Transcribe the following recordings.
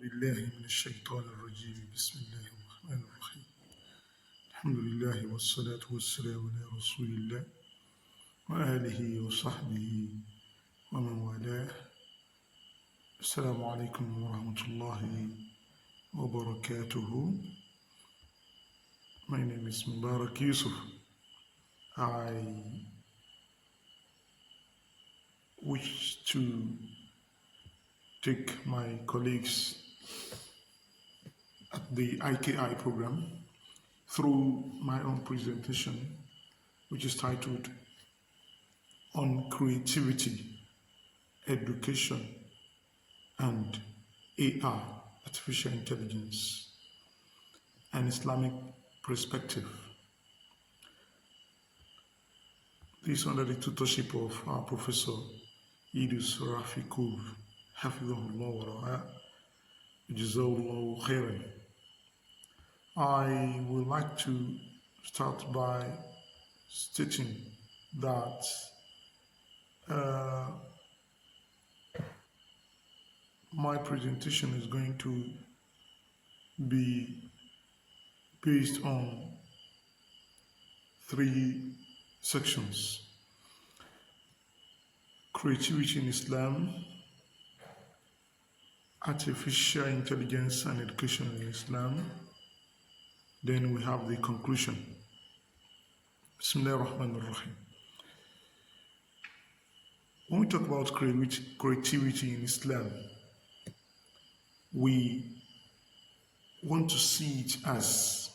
بالله من الشيطان الرجيم بسم الله الرحمن الرحيم الحمد لله والصلاة والسلام على رسول الله وآله وصحبه ومن والاه. السلام عليكم ورحمة الله وبركاته. My name is Mubarak Yusuf. I wish to take my colleagues at the IKI program through my own presentation, which is titled On Creativity, Education, and AI, Artificial Intelligence, an Islamic Perspective. This is under the tutorship of our Professor Idris Rafiqul, Hafidhahullah wa Ra'ah, Jazawallahu Khairan. I would like to start by stating that my presentation is going to be based on 3 sections: creativity in Islam, artificial intelligence and education in Islam. Then we have the conclusion. Bismillah ar-Rahman ar-Rahim. When we talk about creativity in Islam, we want to see it as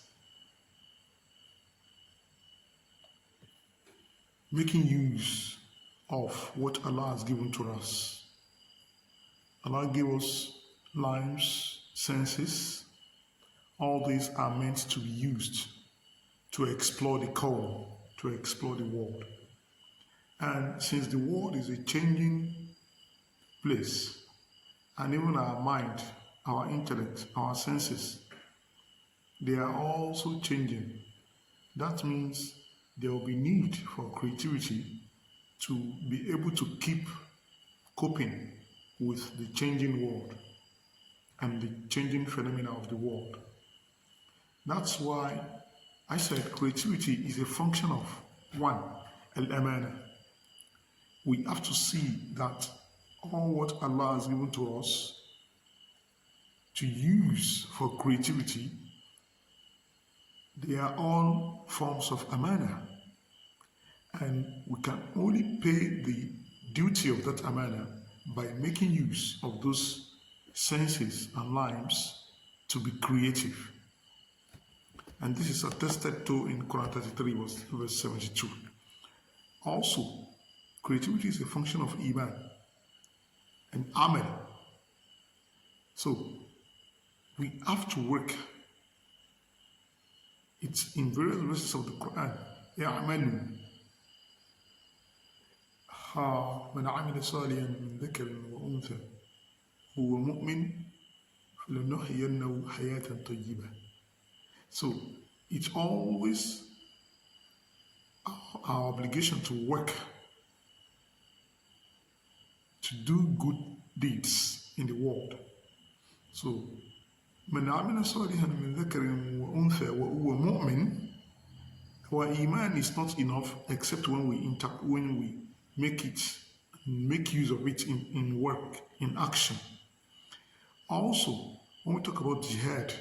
making use of what Allah has given to us. Allah gave us lives, senses. All these are meant to be used to explore the core, to explore the world. And since the world is a changing place, and even our mind, our intellect, our senses, they are also changing. That means there will be need for creativity to be able to keep coping with the changing world and the changing phenomena of the world. That's why I said creativity is a function of 1, al-amana. We have to see that all what Allah has given to us to use for creativity, they are all forms of amana. And we can only pay the duty of that amana by making use of those senses and lives to be creative. And this is attested to in Quran 33 verse 72. Also, creativity is a function of iman and amal. So we have to work. It's in various verses of the Quran. يَعْمَلُوا مَنْ عَمِلَ صَالِحًا مِنْ ذَكَرٍ وَأُنْثَى هُوَ مُؤْمِنٌ فَلَنُحْيِيَنَّهُ حَيَاةً طَيِّبَةً. So it's always our obligation to work, to do good deeds in the world. So من عمل صالحا من ذكر وأنثى وهو مؤمن. Our iman is not enough except when we make use of it in work, in action. Also, when we talk about jihad,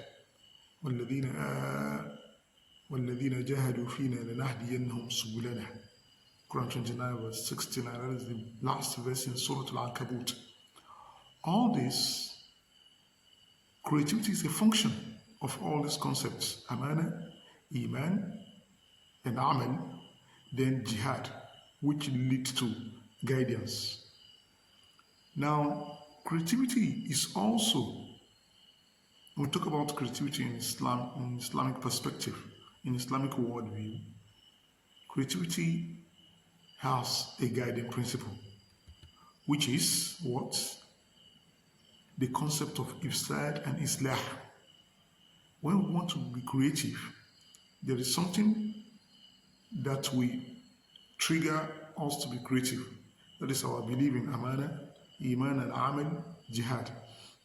والذين جاهدوا فينا لنهدينهم سبلنا. Quran 29 verse 69. That is the last verse in Surah Al-Ankabut. All this creativity is a function of all these concepts: amana, iman, and amal, then jihad, which leads to guidance. Now, creativity is also, when we talk about creativity in Islam, in Islamic perspective, in Islamic worldview, creativity has a guiding principle, which is what? The concept of ifsad and islah. When we want to be creative, there is something that will trigger us to be creative. That is our belief in amana, iman, and amal, jihad.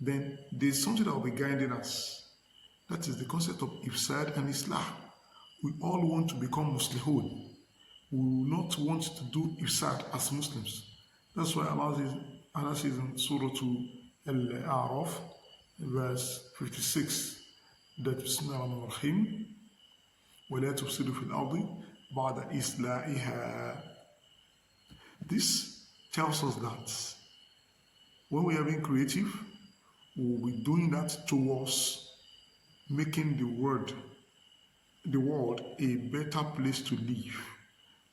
then there's something that will be guiding us. That is the concept of ifsad and islah. We all want to become Muslimun. We will not want to do ifsad as Muslims. That's why Allah says in Surah Al-A'raf, verse 56, that Bismillah ar-Rahman ar-Rahim, وَلَا تُفْسِدُوا فِي الْأَرْضِ بَعْدَ إِصْلَاحِهَا. This tells us that when we are being creative, we will be doing that towards making the world a better place to live,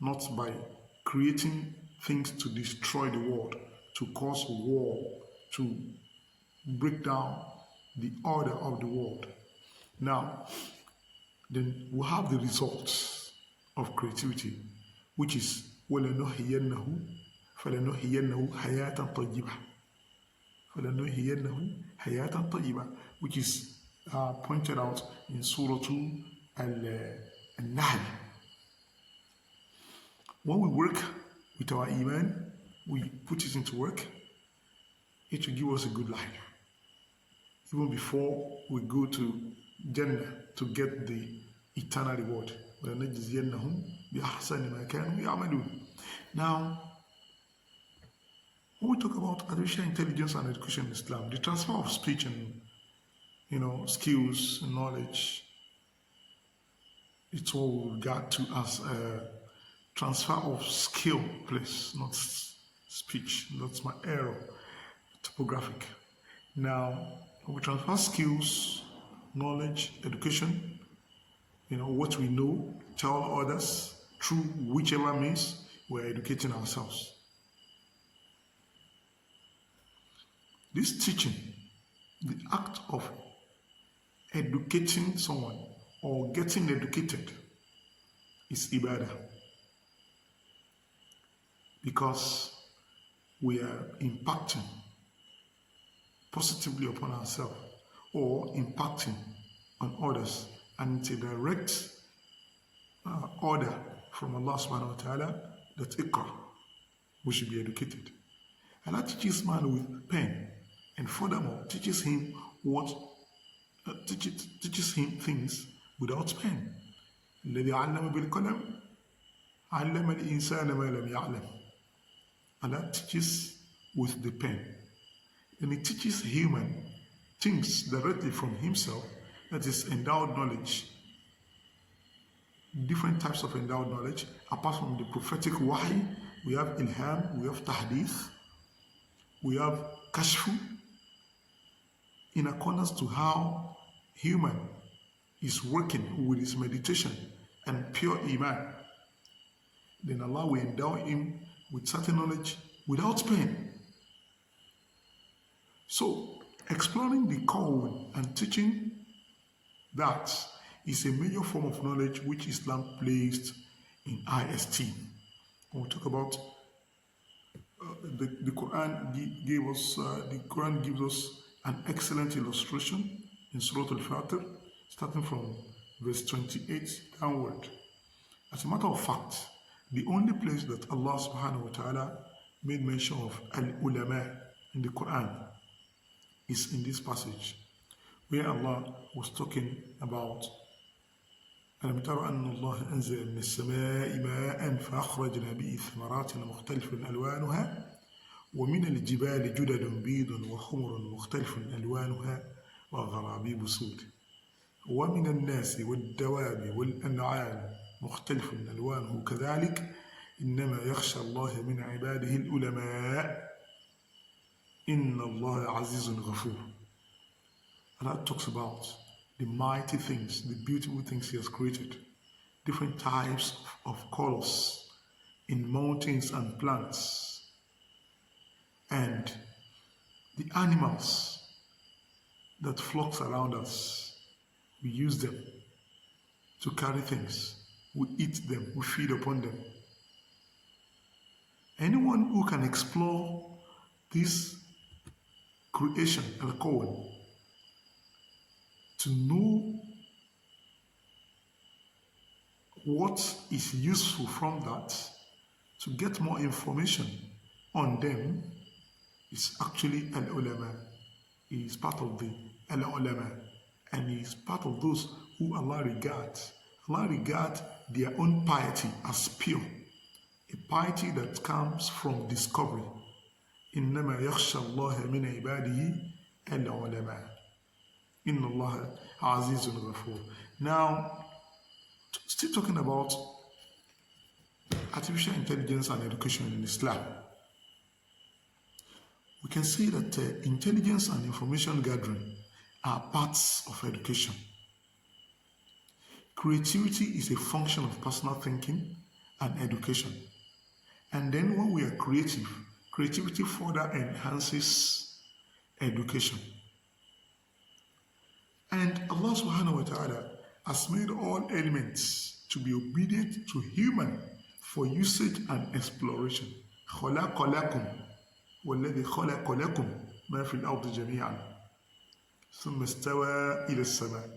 not by creating things to destroy the world, to cause war, to break down the order of the world. Now, then we have the results of creativity, which is وَلَنُحْيِيَنَّهُ فَلَنُحْيِيَنَّهُ حَيَاةً طَيِّبَةً. فَلَنُحْيِيَنَّهُ حَيَاةً طَيِّبَةً, which is pointed out in Surah Al-Nahl. When we work with our iman, we put it into work, it will give us a good life. Even before we go to Jannah to get the eternal reward. Now, when we talk about artificial intelligence and education in Islam, the transfer of speech and skills and knowledge, it's what we regard to as a transfer of skill, please, not speech. That's my error, typographic. Now, when we transfer skills, knowledge, education, what we know, tell others through whichever means we're educating ourselves. This teaching, the act of educating someone or getting educated, is ibadah, because we are impacting positively upon ourselves or impacting on others, and it's a direct order from Allah subhanahu wa ta'ala that Iqra, we should be educated. Allah teaches man with pen, and furthermore teaches him teaches him things without pen. الذي علم بالقلم علم الإنسان ما لم يعلم. Allah teaches with the pen, and He teaches human things directly from Himself, that is endowed knowledge, different types of endowed knowledge. Apart from the prophetic wahi, we have ilham, we have tahdith, we have kashfu, in accordance to how human is working with his meditation and pure iman. Then Allah will endow him with certain knowledge without pain. So, exploring the Quran and teaching that is a major form of knowledge which Islam placed in high esteem. When we talk about the Quran the Quran gives us an excellent illustration in Surah Al-Fatir, starting from verse 28 downward. As a matter of fact, the only place that Allah subhanahu wa ta'ala made mention of al-ulama in the Quran is in this passage, where Allah was talking about أَلَمْ تَرَ أَنَّ اللَّهَ أَنزَلَ مِنَ السَّمَاءِ مَاءً فَأَخْرَجْنَا بِهِ ثَمَرَاتٍ مُخْتَلِفٍ أَلْوَانُهَا وَمِنَ الْجِبَالِ جُدَدٌ بِيضٌ وَحُمُرٌ مُخْتَلِفٌ أَلْوَانُهَا وَغَرَابِيبُ سُودٌ وَمِنَ النَّاسِ وَالدَّوَابِ وَالْأَنْعَامِ مُخْتَلِفٌ أَلْوَانُهُ كَذَلِكَ إِنَّمَا يَخْشَى اللَّهَ مِنْ عِبَادِهِ الْعُلَمَاءُ إِنَّ اللَّهَ عَزِيزٌ غَفُورٌ. Allah talks about the mighty things, the beautiful things He has created, different types of colors in mountains and plants, and the animals that flocks around us. We use them to carry things, we eat them, we feed upon them. Anyone who can explore this creation, al-Qawl, to know what is useful from that, to get more information on them, is actually an ulama. He is part of the al-ulama, and he is part of those who Allah regards. Allah regards their own piety as pure, a piety that comes from discovery. إنما يخشى الله من عباده العلماء إن الله عزيز غفور. Now, still talking about artificial intelligence and education in Islam, we can see that intelligence and information gathering are parts of education. Creativity is a function of personal thinking and education. And then when we are creative, creativity further enhances education. And Allah subhanahu wa ta'ala has made all elements to be obedient to human for usage and exploration. خَلَقَ لَكُمْ وَالَّذِي خَلَقَ لَكُمْ مَا فِي الْأَرْضِ جَمِيعًا ثُمَّ اسْتَوَى إِلَى السَّمَاءِ.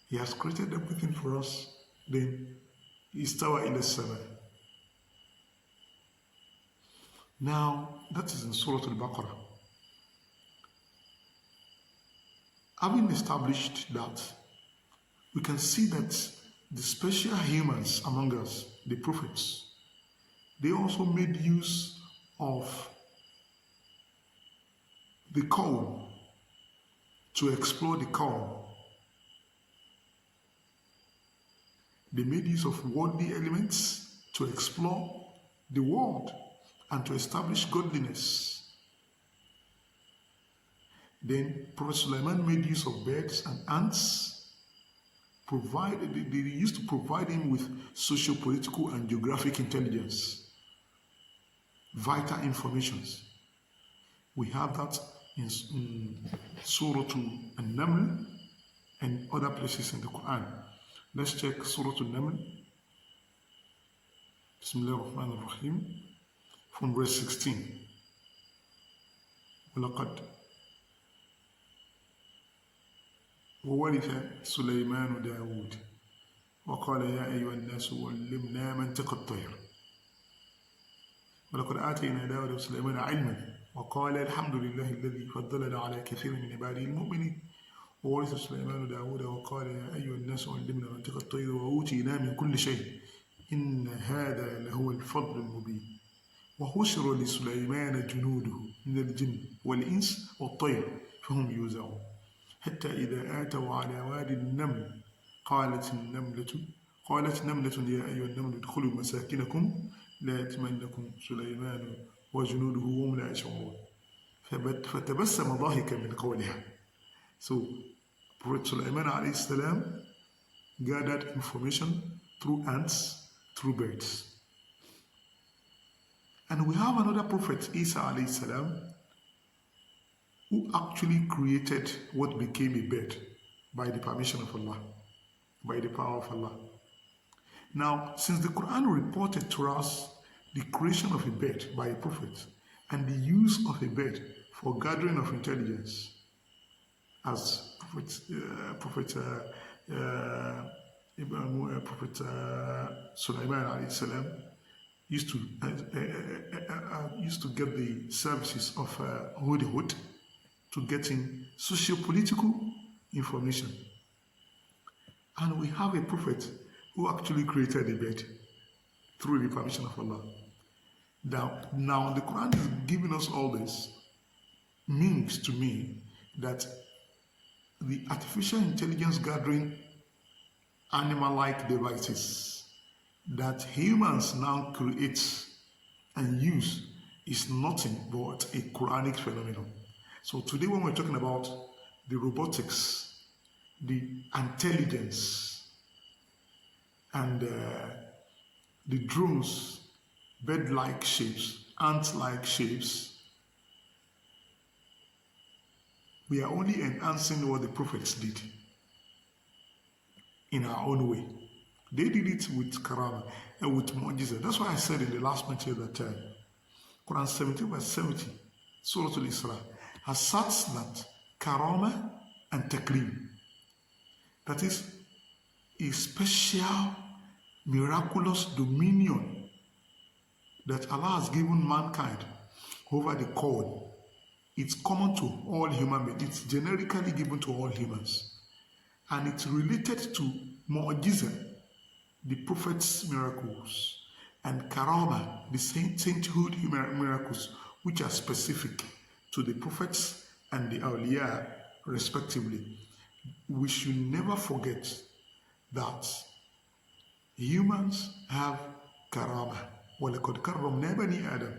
He has created everything for us, then استوى إلى السماء. Now, that is in Surah Al-Baqarah. Having established that, we can see that the special humans among us, the prophets, they also made use of the Qawl to explore the Qawl. They made use of worldly elements to explore the world and to establish godliness. Then Prophet Sulaiman made use of birds and ants. They used to provide him with socio-political and geographic intelligence, vital informations. We have that in Surah An-Naml and other places in the Quran. Let's check Surah An-Naml. Bismillah ar-Rahman ar-Rahim. From verse 16. وَلَقَدْ وورث سليمان داود وقال يا أيها الناس علمنا منطق الطير ولقد آتينا داود وسليمان علما وقال الحمد لله الذي فضلنا على كثير من عباده المؤمنين وورث سليمان داود وقال يا أيها الناس علمنا منطق الطير وأوتينا من كل شيء إن هذا لهو الفضل المبين وحشر لسليمان جنوده من الجن والإنس والطير فهم يوزعون حتى إذا آتوا على وادي النمل قالت نملة يا أيها النمل ادخلوا مساكنكم لا يتمنكم سليمان وجنوده وهم لا يشعرون فتبسم ضاحكا من قولها. So Prophet Sulaiman alayhi salam gathered information through ants, through birds. And we have another prophet, Isa alayhi salam, who actually created what became a bird by the permission of Allah, by the power of Allah. Now, since the Quran reported to us the creation of a bird by a prophet and the use of a bird for gathering of intelligence, as Prophet Sulaiman alayhi salam used to get the services of Hudhud to getting socio-political information. And we have a prophet who actually created a bird through the permission of Allah. Now the Quran is giving us all this, means to me that the artificial intelligence gathering animal-like devices that humans now create and use is nothing but a Quranic phenomenon. So today when we're talking about the robotics, the intelligence, and the drones, bird-like shapes, ant-like shapes, we are only enhancing what the prophets did in our own way. They did it with Karama and with Mu'jiza. That's why I said in the last material that Quran 17 verse 70, Surah Al-Isra, asserts that Karama and Takrim, that is a special miraculous dominion that Allah has given mankind over the corn, It's common to all human beings. It's generically given to all humans. And it's related to Mu'jiza, the prophet's miracles, and Karama, the sainthood miracles, which are specific to the prophets and the awliya, respectively. We should never forget that humans have Karama. وَلَقَدْ كَرَّمْنَا بَنِي آدَمَ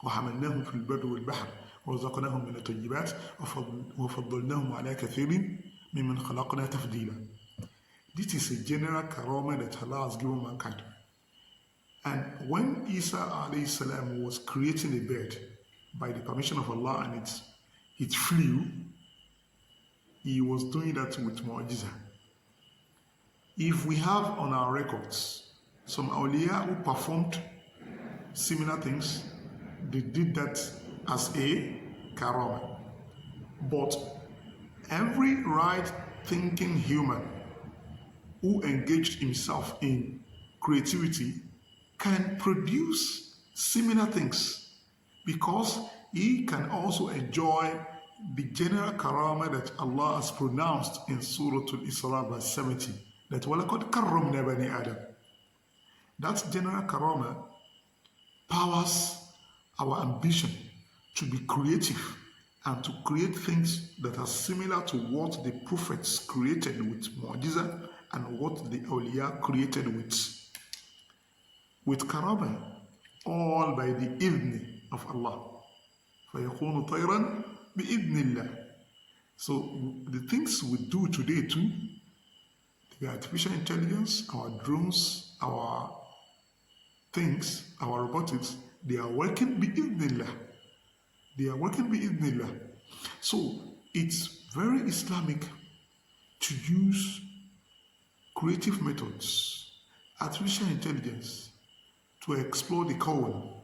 وَحَمَلْنَاهُمْ فِي الْبَرِّ وَالْبَحْرِ وَرَزَقْنَاهُم مِّنَ الطَّيِّبَاتِ وَفَضَّلْنَاهُم عَلَىٰ كَثِيرٍ مِّمَّنْ خَلَقْنَا تَفْضِيلًا. This is a general karama that Allah has given mankind. And when Isa alayhi salam was creating a bird by the permission of Allah and it flew, he was doing that with mu'jiza. If we have on our records some awliya who performed similar things, they did that as a karama. But every right-thinking human who engaged himself in creativity can produce similar things, because he can also enjoy the general karama that Allah has pronounced in Surah Al-Isra verse 70, that وَلَقَدْ كَرَّمْنَا بَنِي آدَمَ. That general karama powers our ambition to be creative and to create things that are similar to what the prophets created with mu'jiza and what the awliya created with karama, all by the idhn of Allah. فَيَكُونُ طَيْرًا بِإِذْنِ اللَّهِ. So the things we do today too, the artificial intelligence, our drones, our things, our robotics, they are working bi-idhnillah. They are working bi-idhnillah. So it's very Islamic to use creative methods, artificial intelligence, to explore the Quran,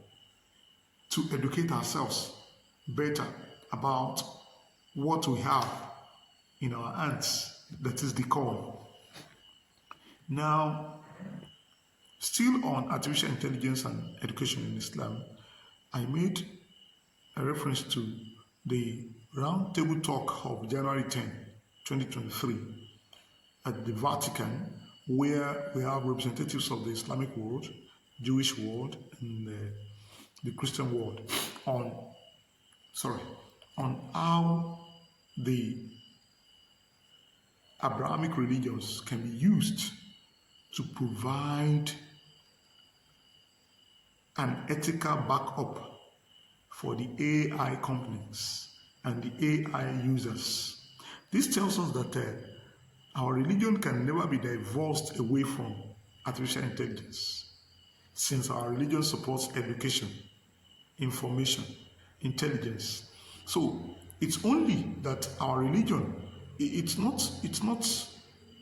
to educate ourselves better about what we have in our hands, that is the Quran. Now, still on artificial intelligence and education in Islam, I made a reference to the round table talk of January 10, 2023 at the Vatican, where we have representatives of the Islamic world, Jewish world, and the Christian world on how the Abrahamic religions can be used to provide an ethical backup for the AI companies and the AI users. This tells us that our religion can never be divorced away from artificial intelligence, since our religion supports education, information, intelligence. So it's only that our religion, it's not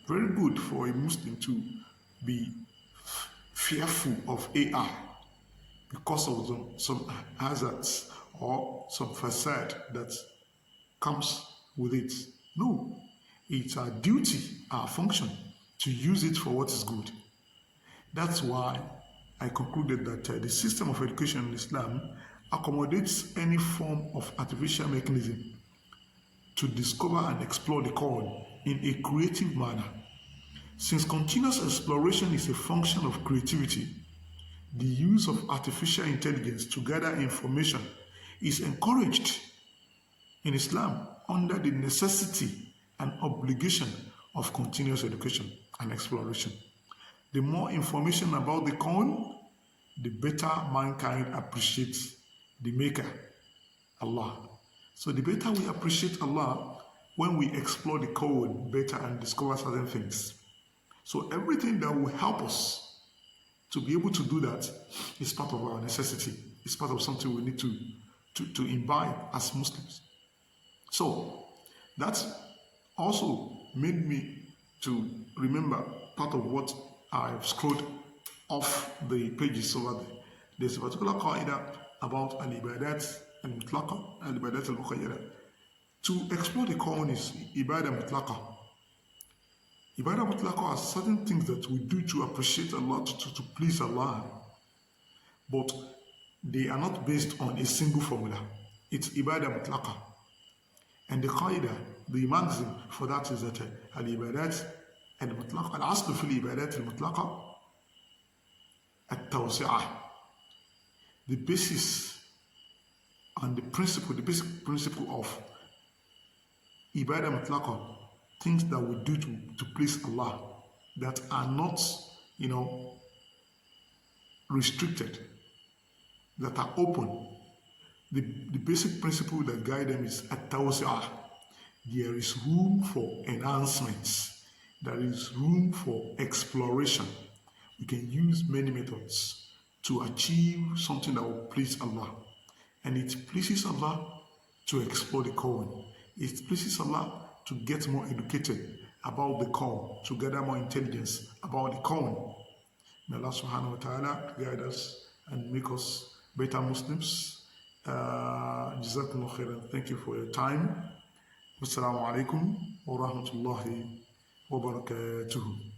very good for a Muslim to be fearful of AI because of some hazards or some facade that comes with it. No, it's our duty, our function, to use it for what is good. That's why I concluded that the system of education in Islam accommodates any form of artificial mechanism to discover and explore the Quran in a creative manner. Since continuous exploration is a function of creativity, the use of artificial intelligence to gather information is encouraged in Islam under the necessity and obligation of continuous education and exploration. The more information about the Quran, the better mankind appreciates the Maker, Allah. So the better we appreciate Allah when we explore the Quran better and discover certain things. So everything that will help us to be able to do that is part of our necessity. It's part of something we need to imbibe as Muslims. So that also made me to remember part of what I've scrolled off the pages over there. There's a particular qaida about al-ibadat al-mutlaqa, al-ibadat al-mukhayyara. To explore the Quran is ibadah mutlaqa. Ibadah mutlaqa are certain things that we do to appreciate Allah, to please Allah, but they are not based on a single formula. it's ibadah mutlaqa. And the qaida, the maxim for that is that al-ibadat al-mutlaqa, al-aslu fi al-ibadat al-mutlaqa at-tawsi'ah. The basis and the basic principle of ibadah mutlaqa, things that we do to please Allah that are not, restricted, that are open. The basic principle that guide them is at-tawsi'ah. There is room for enhancements. There is room for exploration. We can use many methods to achieve something that will please Allah. And it pleases Allah to explore the Quran. It pleases Allah to get more educated about the Quran, to gather more intelligence about the Quran. May Allah subhanahu wa ta'ala guide us and make us better Muslims. Jazakumullah khairan. Thank you for your time. Wassalamu alaikum wa rahmatullahi wa barakatuhu.